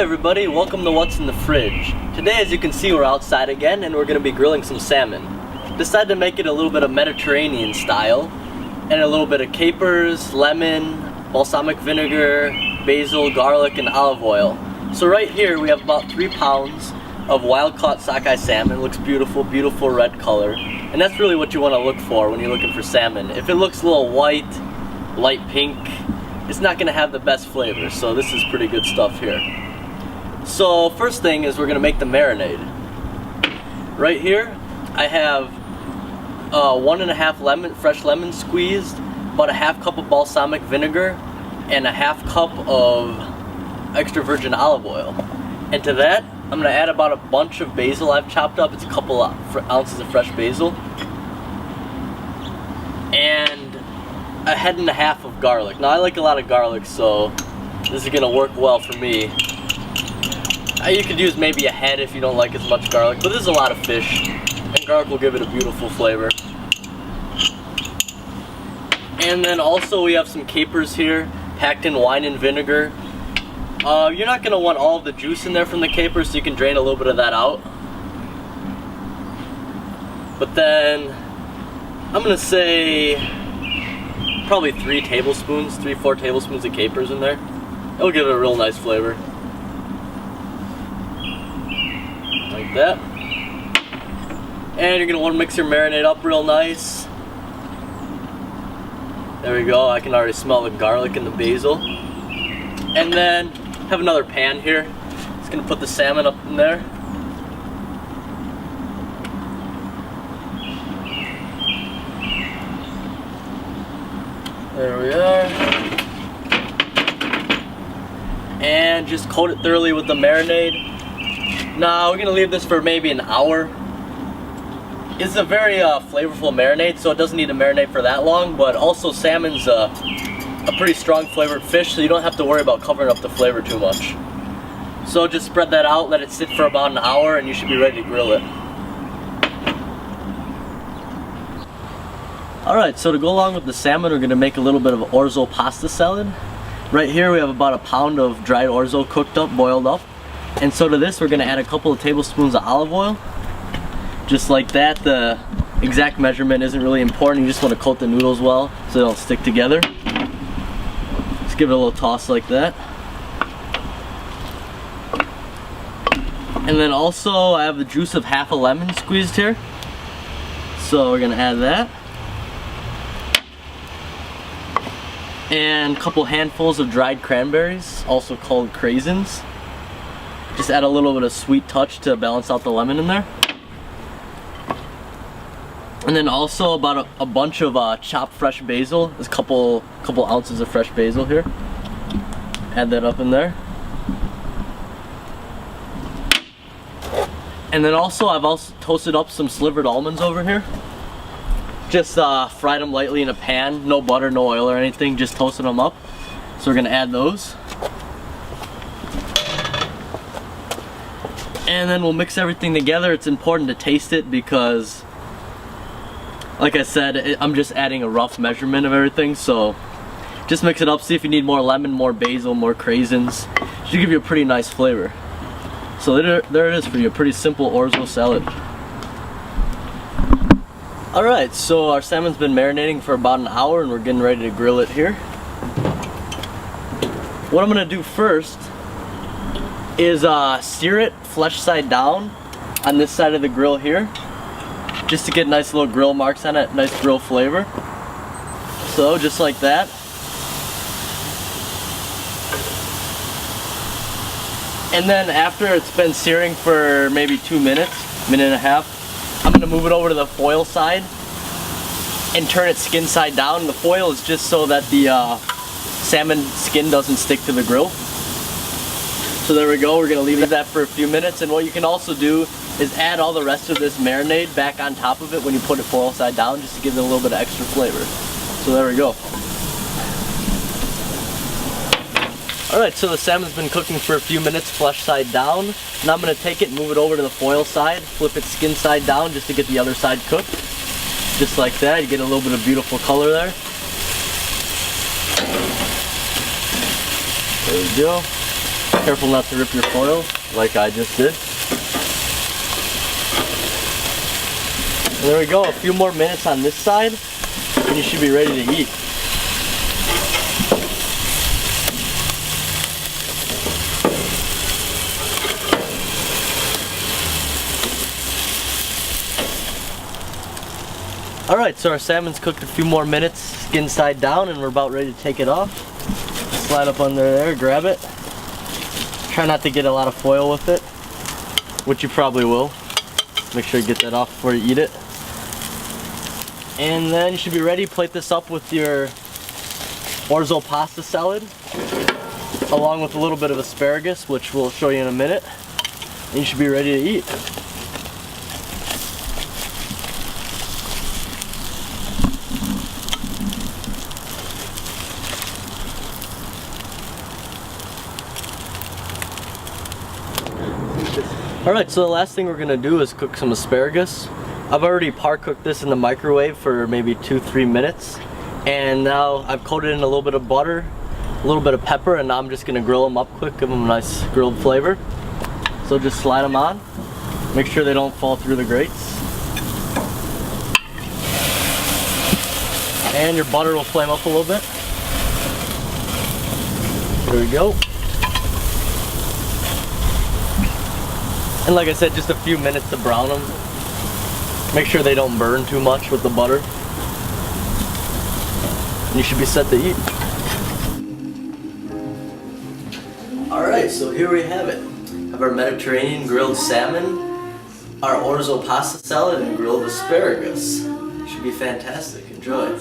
Hi everybody, welcome to What's in the Fridge. Today, as you can see, we're outside again and we're going to be grilling some salmon. Decided to make it a little bit of Mediterranean style and a little bit of capers, lemon, balsamic vinegar, basil, garlic, and olive oil. So right here we have about 3 pounds of wild-caught sockeye salmon. It looks beautiful, beautiful red color. And that's really what you want to look for when you're looking for salmon. If it looks a little white, light pink, it's not going to have the best flavor. So this is pretty good stuff here. So first thing is we're going to make the marinade. Right here I have 1.5 fresh lemon squeezed, about a 1/2 cup of balsamic vinegar, and a 1/2 cup of extra virgin olive oil. And to that, I'm going to add about a bunch of basil I've chopped up. It's a couple ounces of fresh basil. And a 1.5 heads of garlic. Now I like a lot of garlic, so this is going to work well for me. You could use maybe a head if you don't like as much garlic, but this is a lot of fish, and garlic will give it a beautiful flavor. And then also we have some capers here, packed in wine and vinegar. You're not going to want all of the juice in there from the capers, so you can drain a little bit of that out. But then, I'm going to say probably 3 tablespoons, 3-4 tablespoons of capers in there. It'll give it a real nice flavor. Like that. And you're going to want to mix your marinade up real nice. There we go, I can already smell the garlic and the basil. And then have another pan here. Just going to put the salmon up in there. There we are. And just coat it thoroughly with the marinade. Now we're going to leave this for maybe an hour. It's a very flavorful marinade, so it doesn't need to marinate for that long, but also salmon's a pretty strong flavored fish, so you don't have to worry about covering up the flavor too much. So just spread that out, let it sit for about an hour, and you should be ready to grill it. Alright, so to go along with the salmon, we're going to make a little bit of orzo pasta salad. Right here we have about 1 pound of dried orzo cooked up, boiled up. And so to this we're going to add a couple of tablespoons of olive oil. Just like that. The exact measurement isn't really important, you just want to coat the noodles well so they don't stick together. Just give it a little toss like that. And then also I have the juice of 1/2 lemon squeezed here. So we're going to add that. And a couple handfuls of dried cranberries, also called craisins. Just add a little bit of sweet touch to balance out the lemon in there. And then also about a bunch of chopped fresh basil. There's a couple ounces of fresh basil here. Add that up in there. And then also I've also toasted up some slivered almonds over here. Just fried them lightly in a pan, no butter, no oil or anything, just toasted them up. So we're gonna add those. And then we'll mix everything together. It's important to taste it because, like I said, I'm just adding a rough measurement of everything, so just mix it up, see if you need more lemon, more basil, more craisins. Should give you a pretty nice flavor. So there it is for you, a pretty simple orzo salad. Alright, so our salmon's been marinating for about an hour and we're getting ready to grill it here. What I'm going to do first is sear it flesh side down on this side of the grill here, just to get nice little grill marks on it, nice grill flavor. So just like that. And then after it's been searing for maybe 2 minutes, minute and a half, I'm going to move it over to the foil side and turn it skin side down. The foil is just so that the salmon skin doesn't stick to the grill. So there we go, we're going to leave that for a few minutes, and what you can also do is add all the rest of this marinade back on top of it when you put it foil side down, just to give it a little bit of extra flavor. So there we go. Alright, so the salmon's been cooking for a few minutes flesh side down. Now I'm going to take it and move it over to the foil side, flip it skin side down just to get the other side cooked. Just like that, you get a little bit of beautiful color there. There we go. Careful not to rip your foil like I just did. And there we go, a few more minutes on this side and you should be ready to eat. Alright, so our salmon's cooked a few more minutes, skin side down, and we're about ready to take it off. Slide up under there, grab it. Try not to get a lot of foil with it, which you probably will. Make sure you get that off before you eat it. And then you should be ready to plate this up with your orzo pasta salad, along with a little bit of asparagus, which we'll show you in a minute. And you should be ready to eat. Alright, so the last thing we're going to do is cook some asparagus. I've already par-cooked this in the microwave for maybe 2-3 minutes. And now I've coated in a little bit of butter, a little bit of pepper, and now I'm just going to grill them up quick, give them a nice grilled flavor. So just slide them on. Make sure they don't fall through the grates. And your butter will flame up a little bit. There we go. And like I said, just a few minutes to brown them. Make sure they don't burn too much with the butter. And you should be set to eat. Alright, so here we have it. Have our Mediterranean grilled salmon, our orzo pasta salad, and grilled asparagus. Should be fantastic. Enjoy.